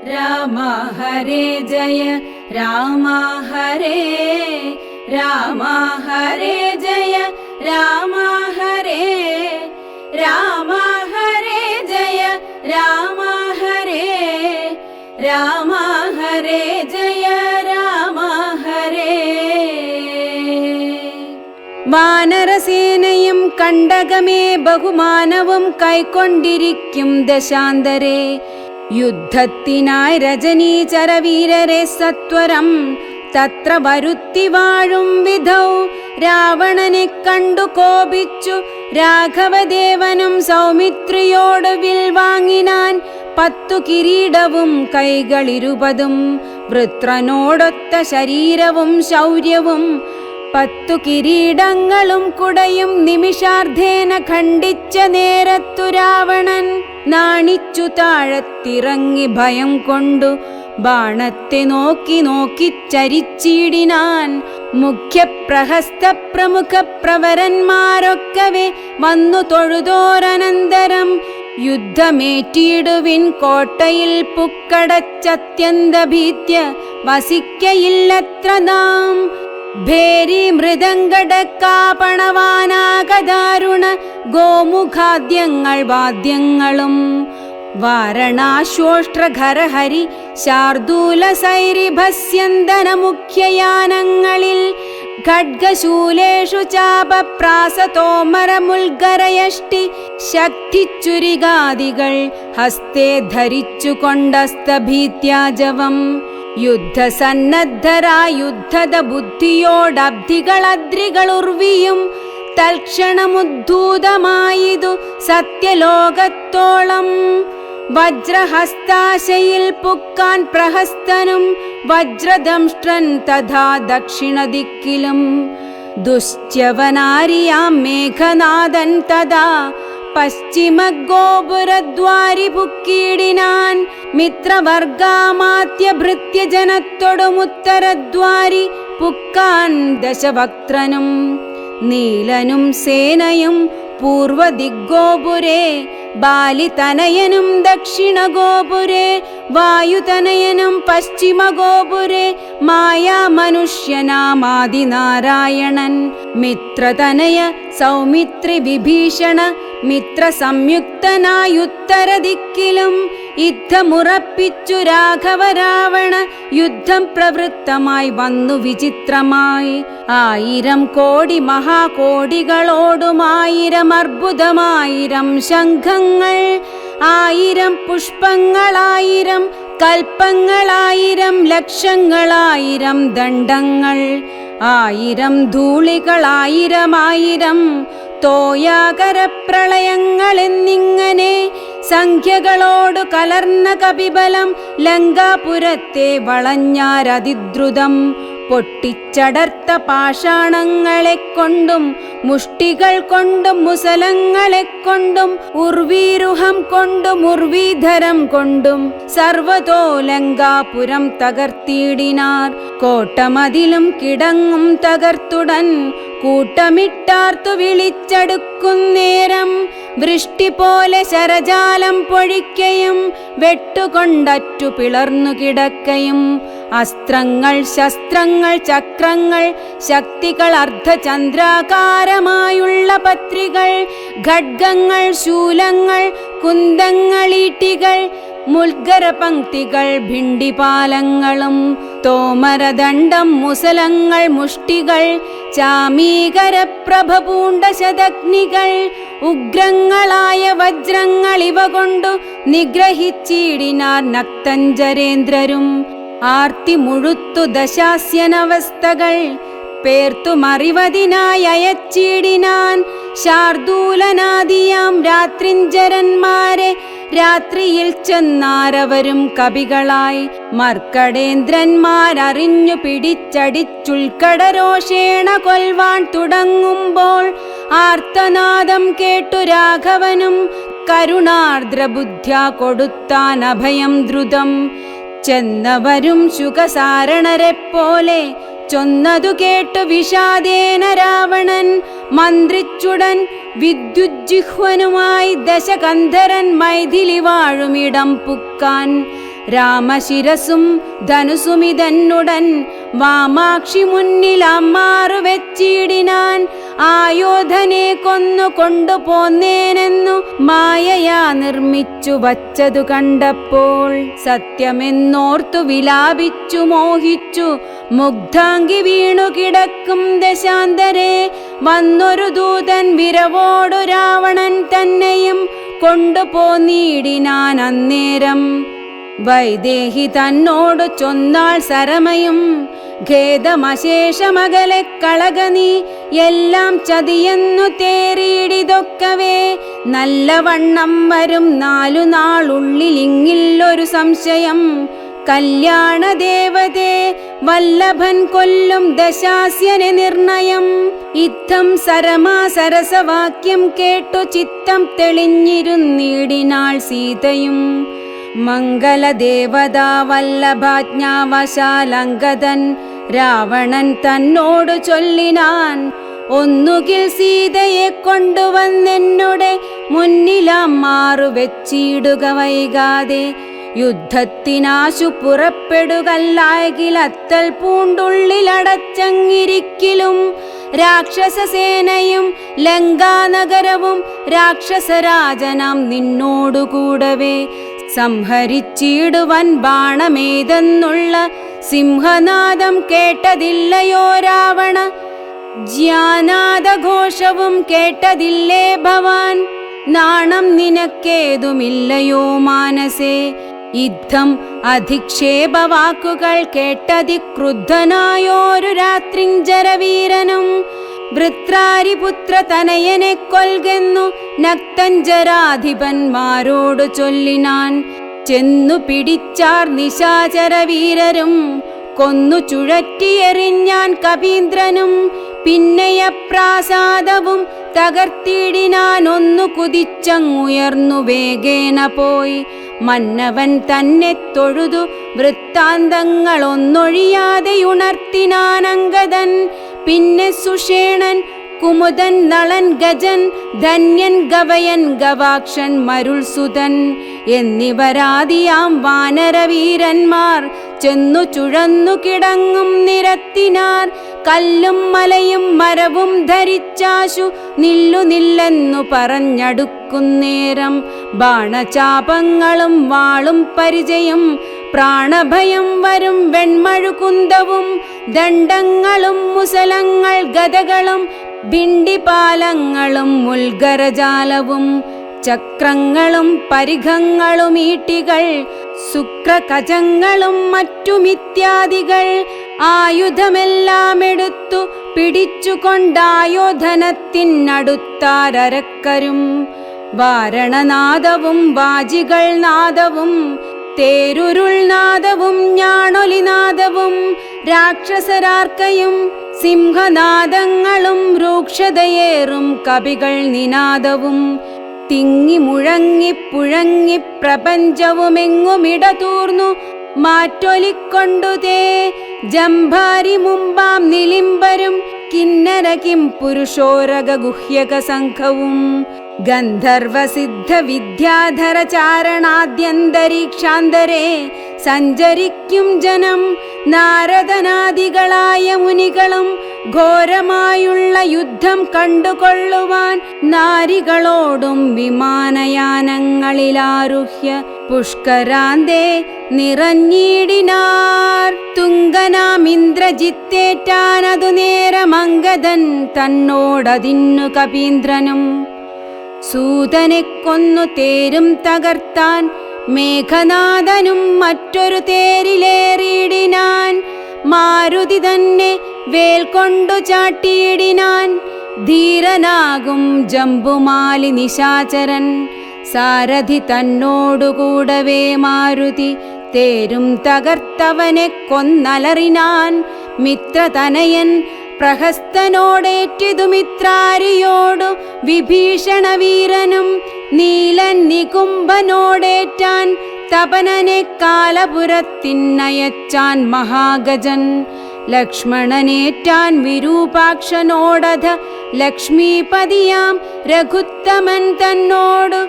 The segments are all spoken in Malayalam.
രാമ ഹരേ ജയ രാമ ഹരേ രാമ ഹരേ ജയ രാമ ഹരേ രാമ ഹരേ ജയ രാമ ഹരേ രാമ ഹരേ ജയ രാമ ഹരേ. വാനരസേനയും കണ്ടകമേ ബഹുമാനവും കൈക്കൊണ്ടിരിക്കും ദശാന്തരേ. യുദ്ധത്തിനായി രജനീചരവീരരെ സത്വരം തത്ര വരുത്തി വാഴും വിധൗ രാവണനെ കണ്ടു കോപിച്ചു രാഘവദേവനും സൗമിത്രിയോട് വിൽ വാങ്ങിനാൻ. 10 കിരീടവും കൈകളിരുപതും വൃത്രനോടൊത്ത ശരീരവും ശൗര്യവും 10 കിരീടങ്ങളും കുടയും നിമിഷാർദ്ധേന ഖണ്ഡിച്ച നേരത്തു രാവണൻ നാണിച്ചു താഴത്തിറങ്ങി ഭയം കൊണ്ടു ബാണത്തെ നോക്കി നോക്കി ചരിച്ചിടിനാൻ. മുഖ്യപ്രഹസ്ത പ്രമുഖ പ്രവരന്മാരൊക്കവേ വന്നു തൊഴുതോരനന്തരം യുദ്ധമേറ്റിടുവിൻ കോട്ടയിൽ പുക്കടച്ചത്യന്ത ഭീത്യ വസിക്കയില്ലത്ര നാം. ഭേരി മൃദംഗടക്കാപണവാനാകദാരുണ ഗോമുഖാദ്യങ്ങൾ വാദ്യങ്ങളും വാരണാശ്വോഷ്ട്രഘരഹരി ശാർദൂല സൈരിഭസ്യന്തന മുഖ്യയാനങ്ങളിൽ ഖഡ്ഗശൂലേഷു ചാപപ്രാസതോമരമുൽഗരയഷ്ടി ശക്തിച്ചുരികാദികൾ ഹസ്തേ ധരിച്ചു കൊണ്ടസ്തഭീത്യാജവം. യുദ്ധസന്നദ്ധരായുദ്ധത ബുദ്ധിയോടബ്ധികളദ്രികളുർവിയും തൽക്ഷണമുദ്ധൂതമായിതു സത്യലോകത്തോളം. വജ്രഹസ്താശയിൽ പുക്കാൻ പ്രഹസ്തനും വജ്രദംഷ്ട്രൻ തഥാ ദക്ഷിണദിക്കിലും. ദുശ്ചവനാരിയാം മേഘനാഥൻ തഥാ പശ്ചിമഗോപുരദ്വാരി പുക്കീടിനാൻ. മിത്രവർഗാമാത്യഭൃത്യജനത്തൊടുമുത്തരദ്വാരി പുക്കാൻ ദശവക്ത്രനും. നീലനും സേനയും പൂർവദിഗ്ഗോപുരേ ബാലിതനയനും ദക്ഷിണഗോപുരേ വായുതനയനും പശ്ചിമഗോപുരേ മായാമനുഷ്യനാമാദിനാരായണൻ. മിത്രതനയ സൗമിത്രി വിഭീഷണ മിത്ര സംയുക്തനായുത്തരദിക്കിലും യുദ്ധമുറപ്പിച്ചു രാഘവ രാവണ യുദ്ധം പ്രവൃത്തമായി വന്നു വിചിത്രമായി. 1000 കോടി മഹാകോടികളോടും 1000 അർബുദമായിരം ശംഖങ്ങൾ 1000 പുഷ്പങ്ങൾ 1000 കൽപ്പങ്ങൾ 1000 ലക്ഷങ്ങൾ 1000 ദണ്ഡങ്ങൾ 1000 ധൂളികൾ 1000 തോയാകര പ്രളയങ്ങൾ എന്നിങ്ങനെ സംഖ്യകളോടു കലർന്ന കപിബലം ലങ്കാപുരത്തെ വളഞ്ഞാരതിദ്രുതം. പൊട്ടിച്ചടർത്ത പാഷാണങ്ങളെ കൊണ്ടും മുഷ്ടികൾ കൊണ്ടും മുസലങ്ങളെ കൊണ്ടും ഉർവീരുഹം കൊണ്ടും ഉർവീധരം കൊണ്ടും സർവതോ ലങ്കാപുരം തകർത്തിയിടിനാർ. കോട്ടമതിലും കിടങ്ങും തകർത്തുടൻ കൂട്ടമിട്ടാർത്തു വിളിച്ചടുക്കുന്നേരം വൃഷ്ടി പോലെ ശരജാലം പൊഴിക്കയും വെട്ടുകൊണ്ടറ്റു പിളർന്നു കിടക്കയും. അസ്ത്രങ്ങൾ ശസ്ത്രങ്ങൾ ചക്രങ്ങൾ ശക്തികൾ അർദ്ധചന്ദ്രാകാരമായുള്ള പത്രികൾ ഖഡ്ഗങ്ങൾ ശൂലങ്ങൾ കുന്തങ്ങളീട്ടികൾ മുൽഗരപംക്തികൾ ഭിണ്ടിപാലങ്ങളും തോമരദണ്ഡം മുസലങ്ങൾ മുഷ്ടികൾ ചാമീകര പ്രഭപൂണ്ട ശതഗ്നികൾ ഉഗ്രങ്ങളായ വജ്രങ്ങൾ ഇവ കൊണ്ടു നിഗ്രഹിച്ചിടിനാർ നക്തഞ്ചരേന്ദ്രരും. ആർത്തി മുഴുത്തു ദശാസ്യനവസ്ഥകൾ പേർത്തു മറിവതിനായി അയച്ചിടിനാൻ. ശാർദൂലനാദിയാം രാത്രിഞ്ചരന്മാരെ രാത്രിയിൽ ചെന്നാരവരും കവികളായി. മർക്കടേന്ദ്രന്മാരറിഞ്ഞു പിടിച്ചടിച്ചുൾക്കടരോഷേണ കൊൽവാൻ തുടങ്ങുമ്പോൾ ആർത്തനാദം കേട്ടു രാഘവനും കരുണാർദ്രബുദ്ധ്യാ കൊടുത്താൻ അഭയം ദ്രുതം. ചെന്നവരും ശുകസാരണരെ പോലെ ചൊന്നതു കേട്ടു വിഷാദേന രാവണൻ മന്ത്രിച്ചുടൻ വിദ്യുജ്ജിഹ്വനുമായി ദശകന്ധരൻ മൈഥിലി വാഴുമിടം പുക്കാൻ. രാമശിരസും ധനുസുമിതന്നുടൻ വാമാക്ഷി മുന്നിലമ്മാറു വെച്ചിടിനാൻ. ആയോധനെ കൊന്നു കൊണ്ടുപോന്നേനെന്നു മായയാ നിർമ്മിച്ചു വച്ചതു കണ്ടപ്പോൾ സത്യമെന്നോർത്തു വിലാപിച്ചു മോഹിച്ചു മുഗ്ധാംഗി വീണു കിടക്കും ദശാന്തരെ. വന്നൊരു ദൂതൻ വിരവോടു രാവണൻ തന്നെയും കൊണ്ടുപോന്നിടിനാൻ അന്നേരം. വൈദേഹി തന്നോടു ചൊന്നാൾ സരമയും ഖേദമശേഷമകലെ കളകനീ എല്ലാം ചതിയെന്നു തേറിയിടിതൊക്കവേ. നല്ലവണ്ണം വരും 4 നാളുള്ളിലിങ്ങില്ലൊരു സംശയം. കല്യാണദേവതേ വല്ലഭൻ കൊല്ലും ദശാസ്യനെ നിർണയം. ഇത്തം സരമാസരസവാക്യം കേട്ടു ചിത്തം തെളിഞ്ഞിരുന്നിടിനാൾ സീതയും. മംഗളദേവതാ വല്ലഭാജ്ഞാവശാലങ്കദൻ രാവണൻ തന്നോടു ചൊല്ലിനാൻ. ഒന്നുകിൽ സീതയെ കൊണ്ടുവന്നെന്നുടെ മുന്നിലമ്മാറു വെച്ചിടുക വൈകാതെ. യുദ്ധത്തിനാശു പുറപ്പെടുകല്ലായെങ്കിൽ അത്തൽ പൂണ്ടുള്ളിലടച്ചങ്ങിരിക്കിലും. രാക്ഷസസേനയും ലങ്കാനഗരവും രാക്ഷസരാജനാം നിന്നോടുകൂടവേ സംഹരിച്ചിടുവൻ ബാണമേതെന്നുള്ള സിംഹനാദം കേട്ടതില്ലയോ രാവണ? ജ്ഞാനാദഘോഷവും കേട്ടതില്ലേ ഭവാൻ? നാണം നിനക്കേതുമില്ലയോ മാനസേ? യുദ്ധം അധിക്ഷേപവാക്കുകൾ കേട്ടതിക്രുദ്ധനായോരു രാത്രിഞ്ചരവീരനും വൃത്രാരിപുത്ര തനയനെ കൊൽകെന്നു നക്തഞ്ചരാധിപന്മാരോടു ചൊല്ലിനാൻ. ചെന്നു പിടിച്ചാർ നിശാചരവീരരും കൊന്നു ചുഴറ്റിയെറിഞ്ഞാൻ കപീന്ദ്രനും. പിന്നെയപ്രാസാദവും തകർത്തിടിനാൻ. ഒന്നു കുതിച്ചങ്ങുയർന്നു വേഗേന പോയി മന്നവൻ തന്നെ തൊഴുതു വൃത്താന്തങ്ങളൊന്നൊഴിയാതെ ഉണർത്തിനാനങ്കദൻ. പിന്നെ സുഷേണൻ കുമുദൻ നളൻ ഗജൻ ധന്യൻ ഗവയൻ ഗവാക്ഷൻ മരുൾസുതൻ എന്നിവരാദിയാം വാനരവീരന്മാർ ചെന്നു ചുഴന്നു കിടങ്ങും നിരത്തിനാർ. കല്ലും മലയും മരവും ധരിച്ചാശു നില്ലുനില്ലെന്നു പറഞ്ഞടുക്കുന്നേരം ബാണചാപങ്ങളും വാളും പരിചയം പ്രാണഭയം വരും വെൺമഴുകുന്തവും ദണ്ഡങ്ങളും മുസലങ്ങൾ ഗദകളും ഭിണ്ടിപാലങ്ങളും മുൽഗരജാലവും ചക്രങ്ങളും പരിഘങ്ങളും ഈട്ടികൾ ശുക്രകജങ്ങളും മറ്റുമിത്യാദികൾ ആയുധമെല്ലാം എടുത്തു പിടിച്ചുകൊണ്ടായോധനത്തിനടുത്താരക്കരും. വാരണനാദവും വാജികൾ നാദവും തേരുരുൾ നാദവും ഞാണൊലിനാദവും രാക്ഷസരാർക്കയും സിംഹനാദങ്ങളും രൂക്ഷതയേറും കവികൾ നിനാദവും തിങ്ങി മുഴങ്ങിപ്പുഴങ്ങി പ്രപഞ്ചവുമെങ്ങുമിടതൂർന്നു മാറ്റൊലിക്കൊണ്ടുതേ ജംഭാരി മുമ്പാം നിലിംബരും കിന്നര കിം പുരുഷോരക ഗുഹ്യക സംഘവും ഗന്ധർവസിദ്ധ വിദ്യാധര ചാരണാദ്യന്തരീക്ഷാന്തരേ സഞ്ചരിക്കും ജനം. നാരദനാദികളായ മുനികളും ഘോരമായുള്ള യുദ്ധം കണ്ടുകൊള്ളുവാൻ നാരികളോടും വിമാനയാനങ്ങളിലാരുഹ്യ പുഷ്കരാന്തേ നിറഞ്ഞിടിനാർ. തുങ്കനാമിന്ദ്രജിത്തേറ്റാനതു നേരമംഗദൻ തന്നോടതിന്നു കപീന്ദ്രനും. സൂതനെ കൊന്നു തേരും തകർത്താൻ മേഘനാഥനും മറ്റൊരു തേരിലേറിയിടിനാൻ. മാരുതി തന്നെ വേൽ കൊണ്ടു ചാട്ടിയിടിനാൻ. ധീരനാകും ജംബുമാലി നിശാചരൻ സാരഥി തന്നോടുകൂടവേ മാരുതി തേരും തകർത്തവനെ കൊന്നലറിനാൻ. മിത്രതനയൻ പ്രഹസ്തനോടേറ്റിതു മിത്രാരിയോടു വിഭീഷണ വീരനും നീലൻ നികുംഭനോടേറ്റാൻ. തപനനെ കാലപുരത്തിന്നയച്ചാൻ മഹാഗജൻ. ലക്ഷ്മണനേറ്റാൻ വിരൂപാക്ഷനോടധ ലക്ഷ്മീപതിയാം രഘുത്തമൻ തന്നോടു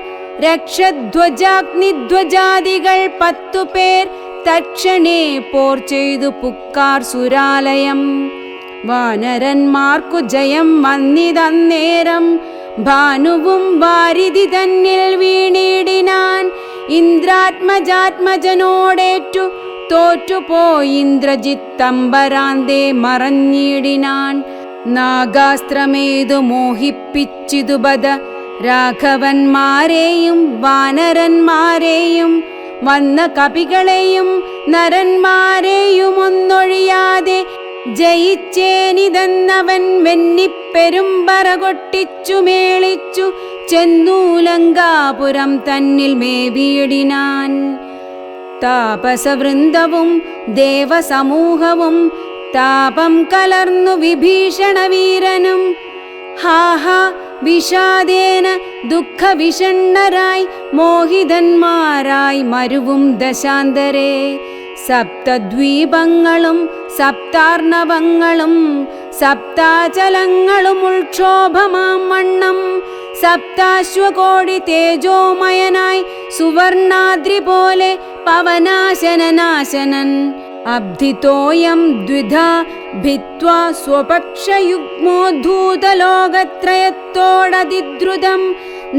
രക്ഷധ്വജാഗ്നിധ്വജാദികൾ 10 പേർ തക്ഷണേ പോർ ചെയ്തു പുക്കാർ സുരാലയം. വാനരന്മാർക്കു ജയം വന്നിതന്നേരം ഭാനുവും വാരിധി തന്നിൽ വീണിടിനാൻ. ഇന്ദ്രാത്മജാത്മജനോടേറ്റു തോറ്റുപോയി ഇന്ദ്രജിത്തമ്പരാന്തേ മറഞ്ഞിടിനാൻ. നാഗാസ്ത്രമേതു മോഹിപ്പിച്ചിതു ബദ രാഘവന്മാരെയും വാനരന്മാരെയും വന്ന കപികളെയും നരന്മാരെയും ഒന്നൊഴിയാതെ ജയിച്ചേനിതെന്നവൻ വെന്നിപ്പെരുമ്പറ കൊട്ടിച്ചു മേളിച്ചു ചെന്നു ലങ്കാപുരം തന്നിൽ മേവിയിടിനാൻ. താപസവൃന്ദവും ദേവസമൂഹവും താപം കലർന്നു വിഭീഷണവീരനും ഹാഹാ വിഷാദേന ദുഃഖവിഷണ്ണരായി മോഹിതന്മാരായി മരുവും ദശാന്തരേ. സപ്തദ്വീപങ്ങളും സപ്താർണവങ്ങളും സപ്താചലങ്ങളും ഉൾക്ഷോഭമാം വണ്ണം സപ്താശ്വകോടി തേജോമയനായി സുവർണാദ്രി പോലെ പവനാശനനാശനൻ. അബ്ധിതോയം ദ്വിധാ ഭിത്വാ സ്വപക്ഷയുഗ്മോദ്ധൂതലോകത്രയത്തോടതിദ്രുതം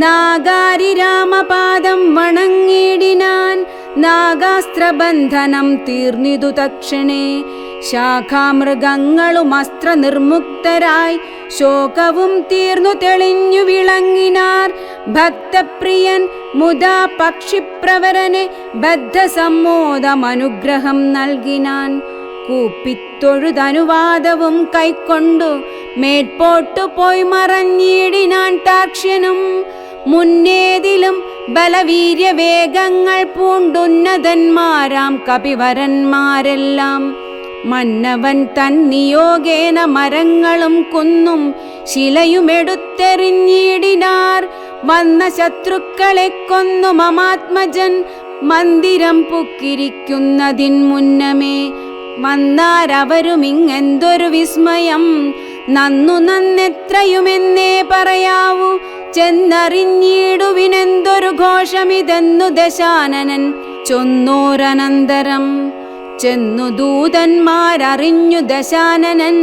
നാഗാരിരാമപാദം വണങ്ങിടിനാൻ. നാഗാസ്ത്രബന്ധനം തീർന്നിതു തക്ഷണേ. ശാഖാമൃഗങ്ങളും അസ്ത്രനിർമുക്തരായി ശോകവും തീർന്നു തെളിഞ്ഞു വിളങ്ങിനാർ. ഭക്തപ്രിയൻ മുദാ പക്ഷിപ്രവരനെ ബദ്ധസമ്മോദമനുഗ്രഹം നൽകിനാൻ. കൂപ്പിത്തൊഴുതനുവാദവും കൈക്കൊണ്ടു മേൽപോട്ടു പോയി മറഞ്ഞിടിനാൻ താക്ഷ്യനും. മുന്നേതിലും ബലവീര്യവേഗങ്ങൾ പൂണ്ടുന്നതന്മാരാം കപിവരന്മാരെല്ലാം മന്നവൻ തൻ നിയോഗേന മരങ്ങളും കുന്നും ശിലയുമെടുത്തെറിഞ്ഞിടിനാർ. വന്ന ശത്രുക്കളെ കൊന്നു മമാത്മജൻ മന്ദിരം പുക്കിരിക്കുന്നതിൻ മുന്നമേ. വന്നാരവരുമിങ്ങെന്തൊരു വിസ്മയം നന്നു നന്നെത്രയുമെന്നേ പറയാവൂ. ചെന്നറിഞ്ഞിടുവിനെന്തൊരു ഘോഷമിതെന്നു ദശാനനൻ ചൊന്നോരനന്തരം. ചെന്നു ദൂതന്മാരറിഞ്ഞു ദശാനനൻ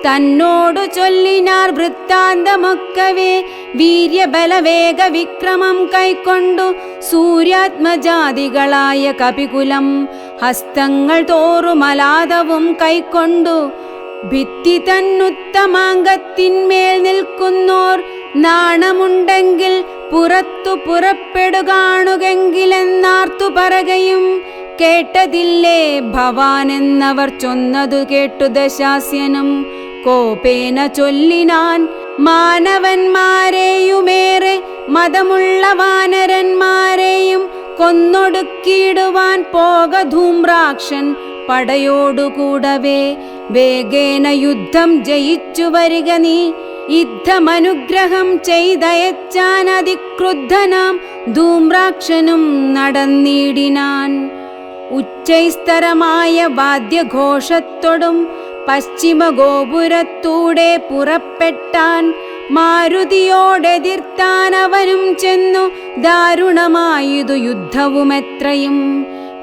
തന്നോടു ചൊല്ലിനാർ വൃത്താന്തമൊക്കവേ. വീര്യബലവേഗ വിക്രമം കൈക്കൊണ്ടു സൂര്യാത്മജാതികളായ കപികുലം ഹസ്തങ്ങൾ തോറുമലാദവും കൈക്കൊണ്ടു ഭിത്തി തന്നുത്തമാങ്കത്തിന്മേൽ നിൽക്കുന്നോർ നാണമുണ്ടെങ്കിൽ പുറത്തു പുറപ്പെടുകാണുകെങ്കിലെന്നാർത്തു പറകയും കേട്ടതില്ലേ ഭവാനെന്നവർ ചൊന്നതു കേട്ടു ദശാസ്യനും കോപേന ചൊല്ലിനാൻ. മാനവന്മാരെയുമേറെ മതമുള്ള വാനരന്മാരെയും കൊന്നൊടുക്കിയിടുവാൻ പോക ധൂമ്രാക്ഷൻ പടയോടുകൂടവേ. വേഗേന യുദ്ധം ജയിച്ചു വരിക നീ. യുദ്ധമനുഗ്രഹം ചെയ്തയച്ചാൻ അതിക്രുദ്ധനാം ധൂമ്രാക്ഷനും നടന്നിടിനാൻ. ഉച്ചൈസ്തരമായ വാദ്യഘോഷത്തോടും പശ്ചിമ ഗോപുരത്തൂടെ പുറപ്പെട്ടാൻ. മാരുതിയോടെതിർത്താൻ അവനും ചെന്നു ദാരുണമായതു യുദ്ധവുമെത്രയും.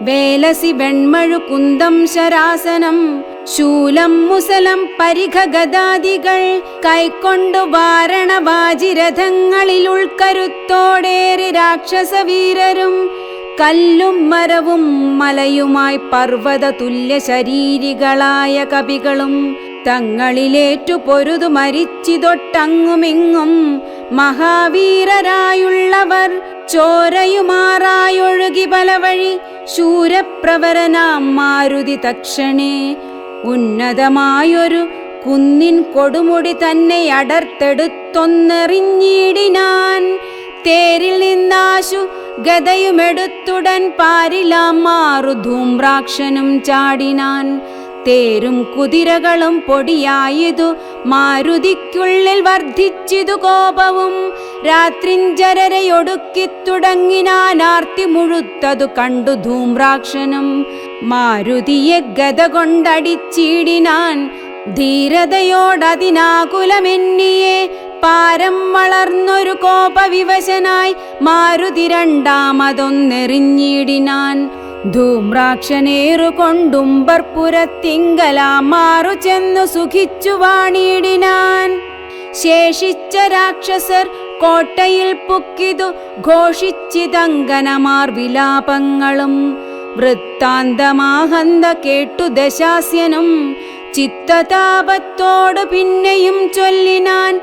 വേലസി വെൺമഴു കുന്തം ശരാസനം ശൂലം മുസലം പരിഘ ഗദാദികൾ കൈക്കൊണ്ടു വാരണവാജിരഥങ്ങളിൽ ഉൾക്കരുത്തോടേറി രാക്ഷസവീരരും കല്ലും മരവും മലയുമായി പർവ്വത തുല്യ ശരീരികളായ കപികളും തങ്ങളിലേറ്റു പൊരുതു മരിച്ചിതൊട്ടങ്ങുമിങ്ങും മഹാവീരരായുള്ളവർ. ചോരയുമാറായൊഴുകി പലവഴി ശൂരപ്രവരനാം മാരുതി തക്ഷണേ ഉന്നതമായൊരു കുന്നിൻ കൊടുമുടി തന്നെ അടർത്തെടുത്തൊന്നെറിഞ്ഞിടിനാൻ. തേരിൽ നിന്നാശു ഗദയുമെടുത്തുടൻ പാരിലാം മാറു ധൂമ്രാക്ഷനും ചാടിനാൻ. തേരും കുതിരകളും പൊടിയായതു മാരുതിക്കുള്ളിൽ വർദ്ധിച്ചിതു കോപവും. രാത്രിഞ്ചരരയൊടുക്കി തുടങ്ങിനാൻ ആർത്തി മുഴുത്തതു കണ്ടു ധൂമ്രാക്ഷനും. മാരുതിയെ ഗദ കൊണ്ടടിച്ചിടിനാൻ ധീരതയോടതിനാകുലമെന്നിയെ പാരം വളർന്നൊരു കോപവിവശനായി മാരുതി രണ്ടാമതൊന്നെറിഞ്ഞിടിനാൻ. ധൂമ്രാക്ഷനേറുകൊണ്ടുംബർപുരത്തിങ്കലാമാറു ചെന്നു സുഖിച്ചു വാണിടിനാൻ. ശേഷിച്ച രാക്ഷസർ കോട്ടയിൽ പുക്കിതു ഘോഷിച്ചിതങ്കനമാർ വിലാപങ്ങളും. വൃത്താന്തമാഹന്ത കേട്ടു ദശാസ്യനും ചിത്തതാപത്തോടു പിന്നെയും ചൊല്ലിനാൻ.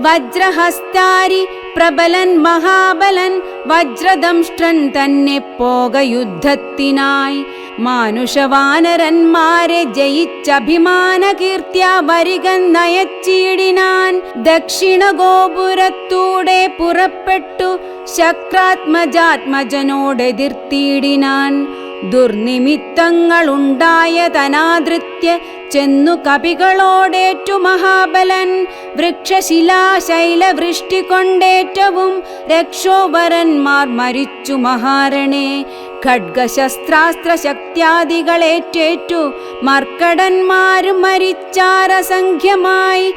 വജ്രഹസ്താരി പ്രബലൻ മഹാബലൻ വജ്രദംഷ്ട്രൻ തന്നെ പോക യുദ്ധത്തിനായി. മാനുഷവാനരന്മാരെ ജയിച്ചഭിമാന കീർത്തിയ വരികൻ നയച്ചിടിനാൻ. ദക്ഷിണ ഗോപുരത്തൂടെ പുറപ്പെട്ടു ശക്രാത്മജാത്മജനോടെതിർത്തിയിടിനാൻ. ദുർനിമിത്തങ്ങളുണ്ടായതനാദൃത്യ ചെന്നു കപികളോടേറ്റു മഹാബലൻ. വൃക്ഷശിലാശൈലവൃഷ്ടി കൊണ്ടേറ്റവും രക്ഷോവരന്മാർ മരിച്ചു മഹാരണേ. ഖഡ്ഗശസ്ത്രാസ്ത്ര ശക്ത്യാദികളേറ്റേറ്റു മർക്കടന്മാരും മരിച്ചാരസംഖ്യമായി.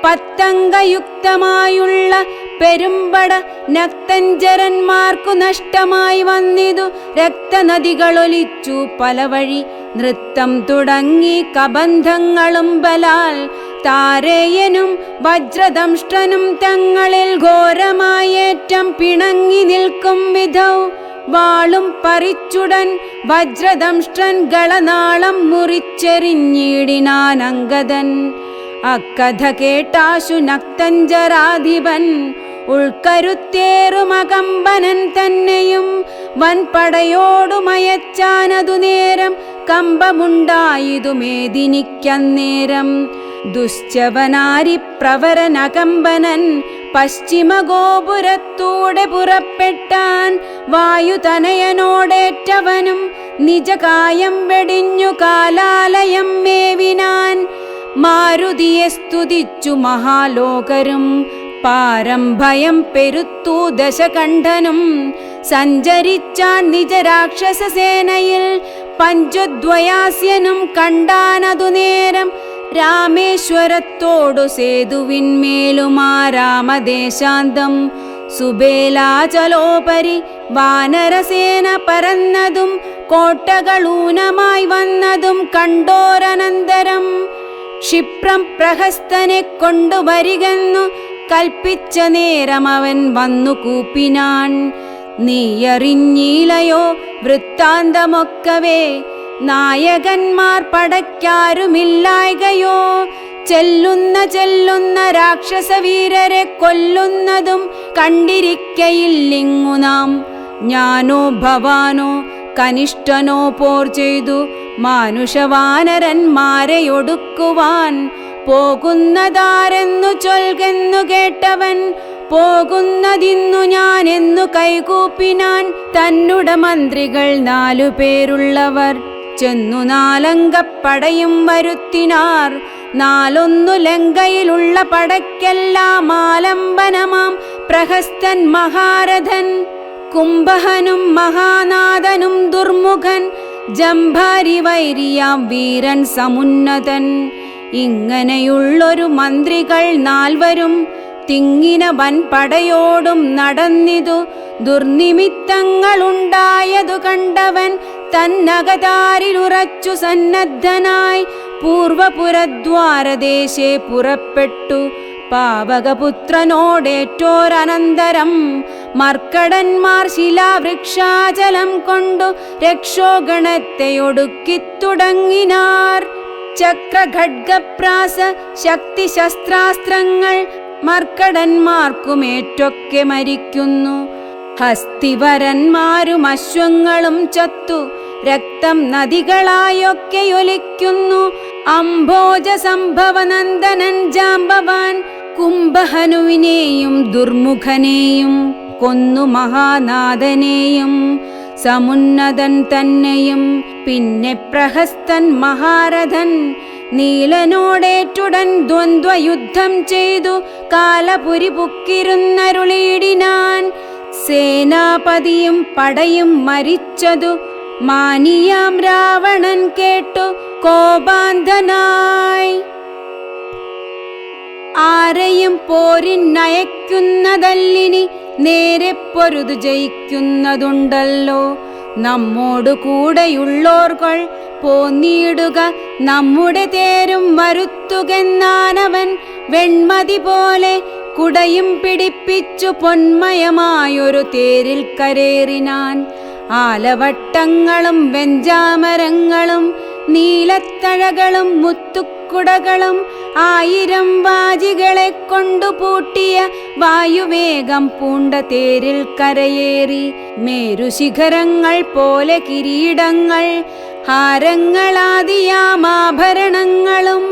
പത്തംഗയുക്തമായുള്ള പെരുമ്പട നക്തഞ്ചരന്മാർക്കു നഷ്ടമായി വന്നിതു. രക്തനദികളൊലിച്ചു പല വഴി നൃത്തം തുടങ്ങി കബന്ധങ്ങളും ബലാൽ. താരേയനും വജ്രദംഷ്ട്രനും തങ്ങളിൽ ഘോരമായേറ്റം പിണങ്ങി നിൽക്കും വിധൗ വാളും പറിച്ചുടൻ വജ്രദംഷ്ട്രൻ ഗളനാളം മുറിച്ചെറിഞ്ഞിടിനാൻ അങ്കദൻ. അക്കഥ കേട്ടാശു നക്തഞ്ചരാധിപൻ ഉൾക്കരുത്തേറുമകമ്പനൻ തന്നെയും വൻപടയോടുമയച്ചാനതു നേരം കമ്പമുണ്ടായിതു മേദിനിക്കന്നേരം. ദുശ്ചവനാരി പ്രവരനകമ്പനൻ പശ്ചിമഗോപുരത്തൂടെ പുറപ്പെട്ടാൻ. വായുതനയനോടേറ്റവനും നിജകായം വെടിഞ്ഞു കാലാലയം മേവിനാൻ. മാരുതിയെ സ്തുതിച്ചു മഹാലോകരും പാരം ഭയം പെരുത്തു ദശകണ്ഠനും. സഞ്ചരിച്ചാൻ നിജരാക്ഷസസേനയിൽ പഞ്ചദ്വയാസ്യനും കണ്ടാനതു നേരം. രാമേശ്വരത്തോടു സേതുവിന്മേലുമാ രാമദേശാന്തം സുബേലാചലോപരി വാനരസേന പരന്നതും കോട്ടകളൂനമായി വന്നതും കണ്ടോരനന്തരം. ക്ഷിപ്രം പ്രഹസ്തനെ കൊണ്ടുവരികെന്നു കൽപ്പിച്ച നേരം അവൻ വന്നു കൂപ്പിനാൻ. നീയറിഞ്ഞീലയോ വൃത്താന്തമൊക്കവേ, നായകന്മാർ പടയ്ക്കാരുമില്ലായ്കയോ. ചെല്ലുന്ന രാക്ഷസവീരരെ കൊല്ലുന്നതും കണ്ടിരിക്കയില്ലിങ്ങു നാം. ഞാനോ ഭവാനോ കനിഷ്ഠനോ പോർ ചെയ്തു മാനുഷവാനരന്മാരെ ഒടുക്കുവാൻ. പോകുന്നതാരെന്നു ചൊൽകെന്നു കേട്ടവൻ പോകുന്നതിന്നു ഞാൻ എന്നു കൈകൂപ്പിനാൻ. തന്നുട മന്ത്രികൾ 4 പേരുള്ളവർ ചെന്നു 4 അംഗപ്പടയും വരുത്തിനാർ. 4 ലങ്കയിലുള്ള പടയ്ക്കെല്ലാം ആലംബനമാം പ്രഹസ്തൻ മഹാരഥൻ. കുംഭഹനും മഹാനാഥനും ദുർമുഖൻ ജംഭാരി വൈരിയാം വീരൻ സമുന്നതൻ. ഇങ്ങനെയുള്ളൊരു മന്ത്രികൾ 4 തിങ്ങിന വൻപടയോടും നടന്നിതു. ദുർനിമിത്തങ്ങളുണ്ടായതു കണ്ടവൻ തന്നകതാരിലുറച്ചു സന്നദ്ധനായി പൂർവപുരദ്വാരദേശേ പുറപ്പെട്ടു. പാവകപുത്രനോടേറ്റോരനന്തരം മർക്കടന്മാർ ശിലാവൃക്ഷാചലം കൊണ്ടു രക്ഷോഗണത്തെ ഒടുക്കിത്തുടങ്ങിനാർ. ചക്രഖഡ്ഗപ്രാസ ശക്തിശസ്ത്രാസ്ത്രങ്ങൾ മർക്കടന്മാർക്കുമേറ്റൊക്കെ മരിക്കുന്നു. ഹസ്തിവരന്മാരും അശ്വങ്ങളും ചത്തു രക്തം നദികളായൊക്കെയൊലിക്കുന്നു. അംഭോജ സംഭവനന്ദനൻ ജാംബവാൻ കുംഭഹനുവിനെയും ദുർമുഖനെയും കൊന്നു മഹാനാഥനെയും സമുന്നതൻ തന്നെയും. പിന്നെ പ്രഹസ്തൻ മഹാരഥൻ നീലനോടേറ്റുടൻ ദ്വന്ദ്വയുദ്ധം ചെയ്തു കാലപുരി പുക്കിരുന്നരുളിയിടിനാൻ. സേനാപതിയും പടയും മരിച്ചതു മാനിയാം രാവണൻ കേട്ടു കോപാന്ധനായി. ആരെയും പോരിനയക്കുന്നതല്ലിനി നേരെ പൊരുതു ജയിക്കുന്നതുണ്ടല്ലോ. നമ്മോടു കൂടെയുള്ളോർകൾ പോന്നിടുക നമ്മുടെ തേരും വരുത്തുകെന്നാനവൻ വെൺമതി പോലെ കുടയും പിടിപ്പിച്ചു പൊന്മയമായൊരു തേരിൽ കരേറിനാൻ. ആലവട്ടങ്ങളും വെഞ്ചാമരങ്ങളും നീലത്തഴകളും മുത്തുക്കുടകളും 1000 വാജികളെ കൊണ്ടു പൂട്ടിയ വായുവേഗം പൂണ്ട തേരിൽ കരയേറി. മേരുശിഖരങ്ങൾ പോലെ കിരീടങ്ങൾ ഹാരങ്ങളാദിയാമാഭരണങ്ങളും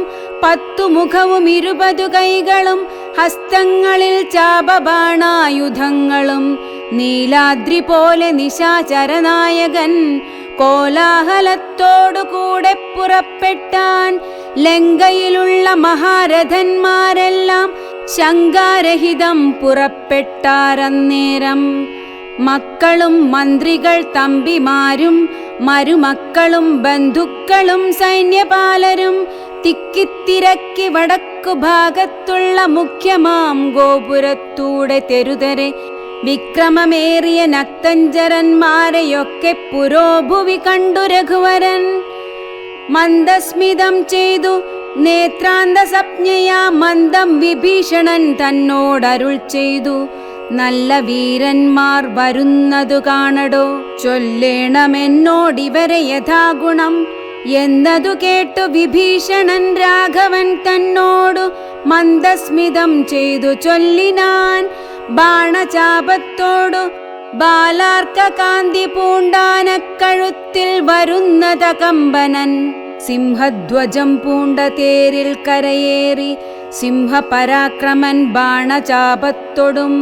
10 മുഖവും 20 കൈകളും ഹസ്തങ്ങളിൽ ചാപബാണായുധങ്ങളും നീലാദ്രി പോലെ നിശാചരനായകൻ കോലാഹലത്തോടുകൂടെ പുറപ്പെട്ടാൻ. ലങ്കയിലുള്ള മഹാരഥന്മാരെല്ലാം ശങ്കാരഹിതം പുറപ്പെട്ടാരന്നേരം. മക്കളും മന്ത്രികൾ തമ്പിമാരും മരുമക്കളും ബന്ധുക്കളും സൈന്യപാലരും തിക്കിത്തിരക്കി വടക്കു ഭാഗത്തുള്ള മുഖ്യമാം ഗോപുരത്തൂടെ തെരുതരെ വിക്രമമേറിയ നക്തഞ്ചരന്മാരെയൊക്കെ പുരോഭുവി കണ്ടു രഘുവരൻ. മന്ദസ്മിതം ചെയ്തു നേത്രാന്തസപ്ഞയാ മന്ദം വിഭീഷണൻ തന്നോടരുൾ ചെയ്തു. നല്ല വീരന്മാർ വരുന്നതു കാണടോ, ചൊല്ലേണമെന്നോടിവരെ യഥാഗുണം എന്നതു കേട്ടു വിഭീഷണൻ രാഘവൻ തന്നോടു മന്ദസ്മിതം ചെയ്തു ചൊല്ലിനാൻ. ബാണചാപത്തോടു ബാലാർക്ക കാന്തി പൂണ്ടാനക്കഴുത്തിൽ വരുന്നത കമ്പനൻ. സിംഹധ്വജം പൂണ്ട തേരിൽ കരയേറി സിംഹപരാക്രമൻ ബാണചാപത്തൊടും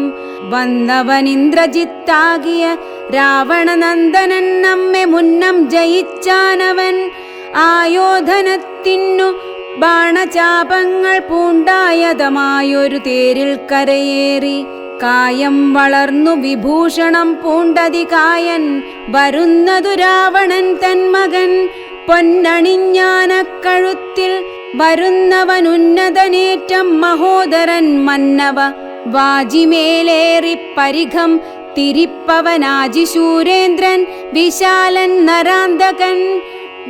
വന്നവനിന്ദ്രജിത്താകിയ രാവണനന്ദനൻ നമ്മെ മുന്നം ജയിച്ചാനവൻ. ആയോധനത്തിനു ബാണചാപങ്ങൾ പൂണ്ടായതമായൊരു തേരിൽ കരയേറി. കായം വളർന്നു വിഭൂഷണം പൂണ്ടതികായൻ വരുന്നതു രാവണൻ തന്മകൻ. പൊന്നണിഞ്ഞാനക്കഴുത്തിൽ വരുന്നവനുന്നതനേറ്റം മഹോദരൻ മന്നവ. വാജിമേലേറി പരിഘം തിരിപ്പവനാജിശൂരേന്ദ്രൻ വിശാലൻ നരാന്തകൻ.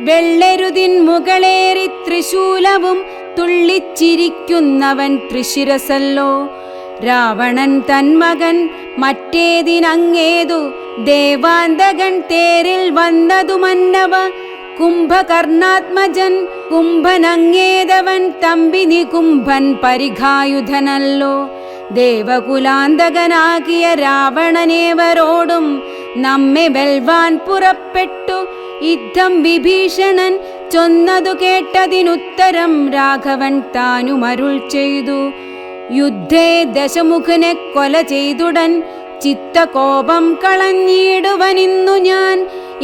വെള്ളെരുതിൻ മുകളേറി ത്രിശൂലവും തുള്ളിച്ചിരിക്കുന്നവൻ ത്രിശിരസല്ലോ. രാവണൻ തന്മകൻ മറ്റേതിനങ്ങേതു ദേവാന്തകൻ തേരിൽ വന്നതു മന്നവ. കുംഭകർണാത്മജൻ കുംഭനങ്ങേതവൻ തമ്പി നികുംഭൻ പരിഘായുധനല്ലോ. ദേവകുലാന്തകനാകിയ രാവണനേവരോടും നമ്മെ വെൽവാൻ പുറപ്പെട്ടു. യുദ്ധം വിഭീഷണൻ ചൊന്നതു കേട്ടതിനുത്തരം രാഘവൻ താനുമരുൾ ചെയ്തു. യുദ്ധേ ദശമുഖനെ കൊല ചെയ്തുടൻ ചിത്തകോപം കളഞ്ഞിടുവനിന്നു ഞാൻ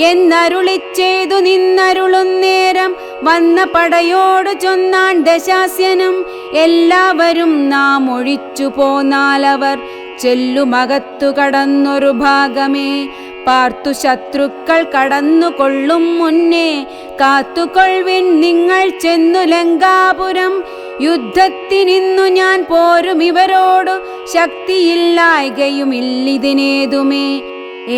എന്നരുളിച്ചെയ്തു നിന്നരുളുന്നേരം വന്ന പടയോടു ചൊന്നാൻ ദശാസ്യനും. എല്ലാവരും നാം ഒഴിച്ചു പോന്നാലവർ ചെല്ലുമകത്തു കടന്നൊരു ഭാഗമേ. പാർത്തു ശത്രുക്കൾ കടന്നുകൊള്ളും മുന്നേ കാത്തുകൊള്ളിൻ നിങ്ങൾ ചെന്നു ലങ്കാപുരം. യുദ്ധത്തിനിന്നു ഞാൻ പോരും ഇവരോടു ശക്തിയില്ലായ്കയുമില്ലിതിനേതുമേ.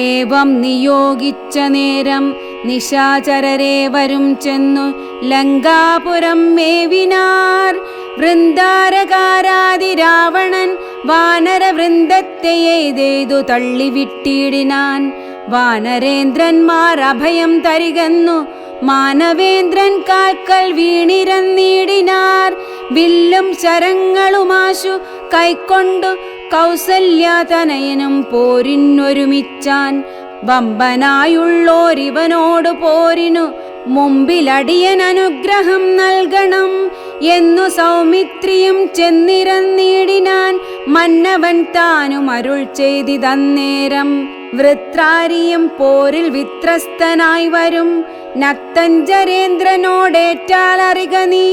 ഏവം നിയോഗിച്ച നേരം നിശാചരരേവരും ചെന്നു ലങ്കാപുരം മേവിനാർ. വൃന്ദാരകാരാതി രാവണൻ വാനരവൃന്ദത്തെ എയ്തെയ്തു തള്ളിവിട്ടിടിനാൻ. വാനരേന്ദ്രന്മാർ അഭയം തരികന്നു മാനവേന്ദ്രൻ കാൽക്കൽ വീണിരന്നിടിനാർ. വില്ലും ശരങ്ങളുമാശു കൈക്കൊണ്ടു കൗസല്യാതനയനും പോരിനൊരുമിച്ചാൻ. വമ്പനായുള്ളോരിവനോടു പോരിനു മുമ്പിലടിയൻ അനുഗ്രഹം നൽകണം എന്നു സൗമിത്രിയും ചെന്നിരന്നിടിനാൻ. മന്നവൻ താനും അരുൾ ചെയ്തിതന്നേരം വൃത്രാരിയും പോരിൽ വിത്രസ്തനായി വരും. നക്തഞ്ചരേന്ദ്രനോടേറ്റാലറിക നീ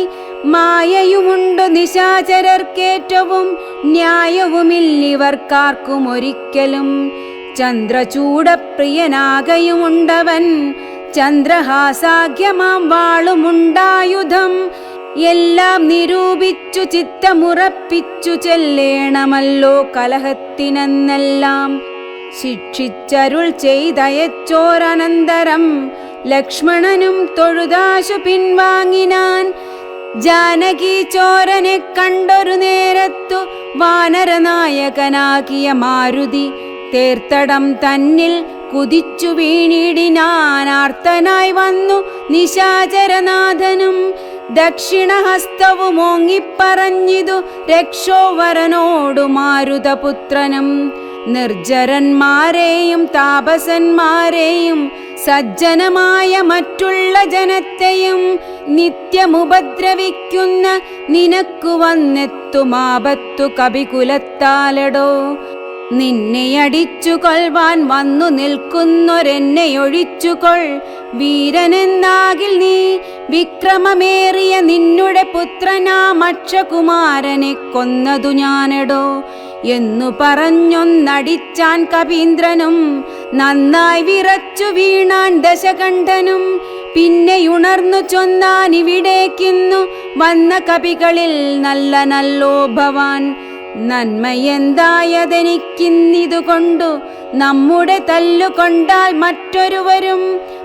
മായയുമുണ്ടു നിശാചരർക്കേറ്റവും ന്യായവുമില്ലിവർക്കാർക്കും ഒരിക്കലും. ചന്ദ്രചൂടപ്രിയനാകയുമുണ്ടവൻ ചന്ദ്രഹാസാഖ്യമാം വാളുമുണ്ടായുധം. എല്ലാം നിരൂപിച്ചു ചിത്തമുറപ്പിച്ചു ചെല്ലേണമല്ലോ കലഹത്തിനെന്നെല്ലാം ശിക്ഷിച്ചരുൾ ചെയ്തയച്ചോരനന്തരം ലക്ഷ്മണനും തൊഴുതാശു പിൻവാങ്ങിനാൻ. ജാനകി ചോരനെ കണ്ടൊരു നേരത്തു വാനരനായകനാകിയ മാരുതി തേർത്തടം തന്നിൽ കുതിച്ചു വീണിടിനാനാർത്തനായി വന്നു നിശാചരനാഥനും. ദക്ഷിണഹസ്തവും ഓങ്ങിപ്പറഞ്ഞിതു രക്ഷോവരനോടു മാരുതപുത്രനും. നിർജ്ജരന്മാരെയും താപസന്മാരെയും സജ്ജനമായ മറ്റുള്ള ജനത്തെയും നിത്യമുപദ്രവിക്കുന്ന നിനക്കു വന്നെത്തുമാപത്തു കപികുലത്താലടോ. നിന്നെയടിച്ചു കൊൽവാൻ വന്നു നിൽക്കുന്നൊരെന്നെയൊഴിച്ചുകൊൾ വീരനെന്നാകിൽ നീ. വിക്രമമേറിയ നിന്നുടെ പുത്രനാമക്ഷകുമാരനെ കൊന്നതു ഞാനെടോ എന്നു പറഞ്ഞൊന്നടിച്ചാൻ കപീന്ദ്രനും. നന്നായി വിറച്ചു വീണാൻ ദശകണ്ഠനും. പിന്നെയുണർന്നു ചൊന്നാനിവിടേക്കിന്നു വന്ന കപികളിൽ നല്ല നല്ലോ ഭവാൻ. നന്മയെന്തായതെനിക്കിന്നിതുകൊണ്ടു നമ്മുടെ തല്ലുകൊണ്ടാൽ മറ്റൊരുവരും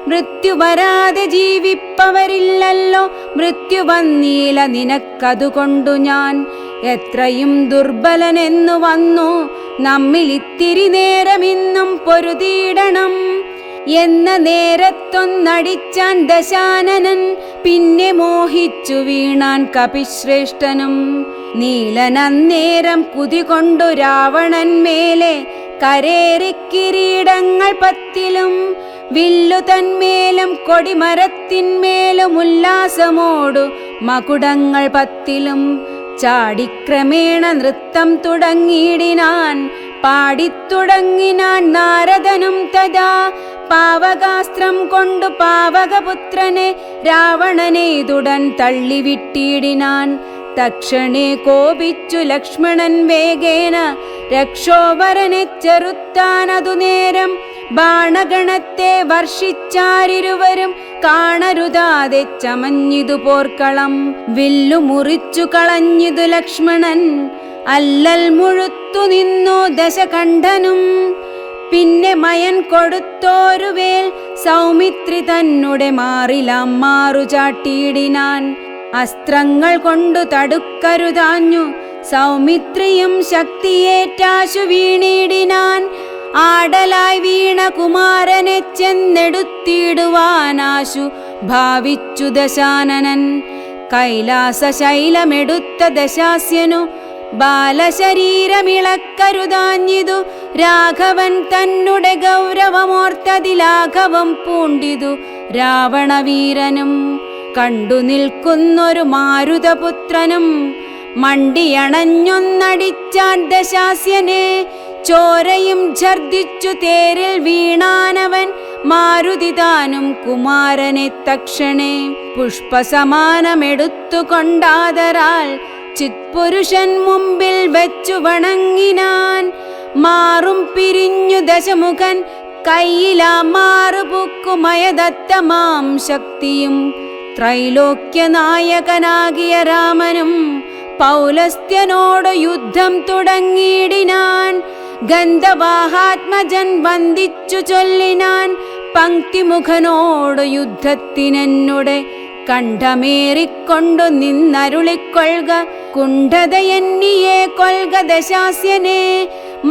മൃത്യു വരാതെ ജീവിപ്പവരില്ലല്ലോ. മൃത്യു വന്നീല നിനക്കതുകൊണ്ടു ഞാൻ എത്രയും ദുർബലനെന്നു വന്നു. നമ്മിലിത്തിരി നേരമിന്നും പൊരുതിയിടണം എന്ന നേരത്തൊന്നടിച്ചാൻ ദശാനനൻ. പിന്നെ മോഹിച്ചു വീണാൻ കപിശ്രേഷ്ഠനും. നീലനന്നേരം കുതികൊണ്ടു രാവണൻ മേലെ കരേറിക്കിരീടങ്ങൾ 10 വില്ലു തന്മേലും കൊടിമരത്തിന്മേലും ഉല്ലാസമോടു മകുടങ്ങൾ 10 ചാടിക്രമേണ നൃത്തം തുടങ്ങിയിടിനാൻ. പാടിത്തുടങ്ങിനാൻ നാരദനും തഥാ. പാവകാസ്ത്രം കൊണ്ടു പാവകപുത്രനെ രാവണനെതുടൻ തള്ളിവിട്ടിടിനാൻ. തക്ഷണേ കോപിച്ചു ലക്ഷ്മണൻ വേഗേന രക്ഷോവരനെ ചെറുത്താനതു നേരം. ബാണഗണത്തെ വർഷിച്ചാരിരുവരും കാണരുതാതെ ചമഞ്ഞിതു പോർക്കളം. വില്ലു മുറിച്ചു കളഞ്ഞിതു ലക്ഷ്മണൻ. അല്ലൽ മുഴുത്തു നിന്നു ദശകണ്ഠനും. പിന്നെ മയൻ കൊടുത്തോരുവേൽ സൗമിത്രി തന്നുടെ മാറിലാം മാറുചാട്ടിയിടിനാൻ. അസ്ത്രങ്ങൾ കൊണ്ടു തടുക്കരുതാഞ്ഞു സൗമിത്രിയും ശക്തിയേറ്റാശു വീണിടിനാൻ. ആടലായി വീണ കുമാരനെ ചെന്നെടുത്തിടുവാനാശു ഭാവിച്ചു ദശാനനൻ. കൈലാസശൈലമെടുത്ത ദശാസ്യനു ബാലശരീരമിളക്കരുതാഞ്ഞിതു. രാഘവൻ തന്നുടെ ഗൗരവമോർത്തതിലാഘവം പൂണ്ടിതു രാവണവീരനും. കണ്ടു നിൽക്കുന്നൊരു മാരുതപുത്രനും മണ്ടിയണഞ്ഞൊന്നടിച്ചാൻ ദശാസ്യനെ. ചോരയും ഛർദിച്ചു തേരിൽ വീണാനവൻ. മാരുതി താനും കുമാരനെ തക്ഷണേ പുഷ്പസമാനമെടുത്തുകൊണ്ടാദരാൽ ചിത്പുരുഷൻ മുമ്പിൽ വെച്ചു വണങ്ങിനാൻ. മാറും പിരിഞ്ഞു ദശമുഖൻ കയ്യിലാ മാറുപൂക്കുമയദത്തമാം ശക്തിയും. ത്രൈലോക്യനായകനാകിയ രാമനും പൗലസ്ത്യനോടു യുദ്ധം തുടങ്ങിയിടിനാൻ. ഗന്ധവാഹാത്മജൻ വന്ദിച്ചു ചൊല്ലിനാൻ. പങ്ക്തിമുഖനോടു യുദ്ധത്തിനെന്നുടെ കണ്ഠമേറിക്കൊണ്ടു നിന്നരുളിക്കൊള്ളുക. കുണ്ഠതയെന്നിയെ കൊൽക ദശാസ്യനെ.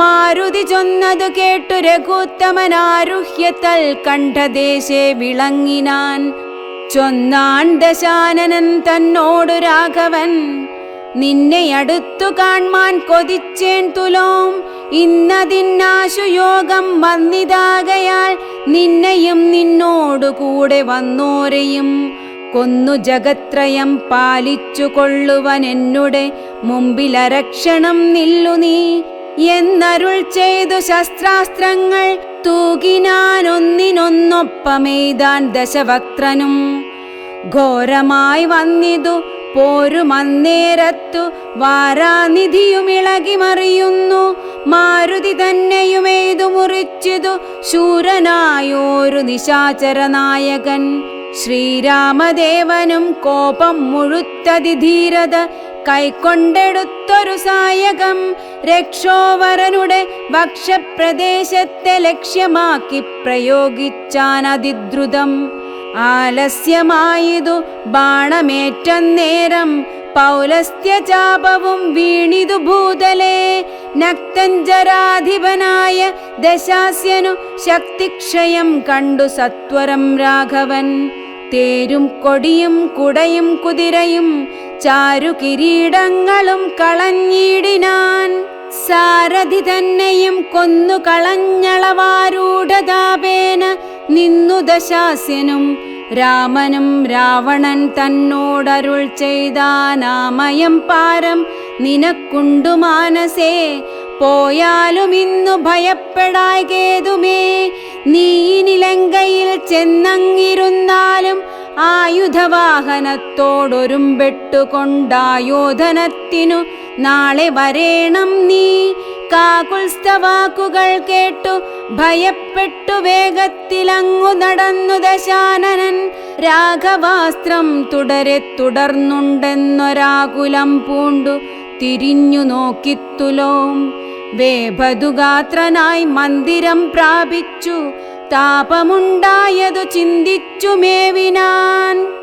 മാരുതി ചൊന്നതു കേട്ടു രഘുത്തമനാരുഹ്യതൽ കണ്ഠദേശേ വിളങ്ങിനാൻ. ചൊന്നാൻ ദശാനനൻ തന്നോടു രാഘവൻ. നിന്നെ അടുത്തു കാൺമാൻ കൊതിച്ചേൻ തുലോം. ഇന്നതിന്നാശുയോഗം വന്നിതാകയാൽ നിന്നെയും നിന്നോടു കൂടെ വന്നോരെയും കൊന്നു ജഗത്രയം പാലിച്ചു കൊള്ളുവൻ എന്നുടെ മുമ്പിലരക്ഷണം നില്ലു നീ എന്നരുൾ ചെയ്തു ശസ്ത്രാസ്ത്രങ്ങൾ തൂകിനാനൊന്നിനൊന്നൊപ്പമെയ്താൻ ദശവക്ത്രനും. ഘോരമായി വന്നിതു പോരുമന്നേരത്തു വാരാനിധിയുമിളകി മറിയുന്നു. മാരുതി തന്നെയുമെയ്തു മുറിച്ചിതു ശൂരനായോരു നിശാചരനായകൻ. ശ്രീരാമദേവനും കോപം മുഴുത്തതി ധീരത കൈക്കൊണ്ടെടുത്തൊരു സായകം രക്ഷോവരനുടെ വക്ഷപ്രദേശത്തെ ലക്ഷ്യമാക്കി പ്രയോഗിച്ചാൻ അതിദ്രുതം. ആലസ്യമായിതു ബാണമേറ്റന്നേരം പൗലസ്ത്യചാപവും വീണിതു ഭൂതലേ. നക്തഞ്ജരാധിപനായ ദശാസ്യനു ശക്തിക്ഷയം കണ്ടു സത്വരം രാഘവൻ. തേരും കൊടിയും കുടയും കുതിരയും ചാരു കിരീടങ്ങളും കളഞ്ഞിടിനാൻ. സാരഥി തന്നെയും കൊന്നു കളഞ്ഞളവാരൂഢതാപേന നിന്നു ദശാസ്യനും. രാമനും രാവണൻ തന്നോടരുൾ ചെയ്താനാമയം പാരം നിനക്കുണ്ടു മാനസേ. പോയാലും ഇന്നു ഭയപ്പെടായ്കേതുമേ. നീ ലങ്കയിൽ ചെന്നങ്ങിരുന്നാലും ആയുധവാഹനത്തോടൊരുമ്പെട്ടുകൊണ്ടായോധനത്തിനു നാളെ വരേണം നീ. കാകുൽസ്ഥവാക്കുകൾ കേട്ടു ഭയപ്പെട്ടു വേഗത്തിലങ്ങു നടന്നു ദശാനനൻ. രാഘവാസ്ത്രം തുടർന്നുണ്ടെന്നൊരാകുലം പൂണ്ടു തിരിഞ്ഞു നോക്കിത്തുലോം. വേഭതുഗാത്രനായി മന്ദിരം പ്രാപിച്ചു താപമുണ്ടായതു ചിന്തിച്ചു മേവിനാൻ.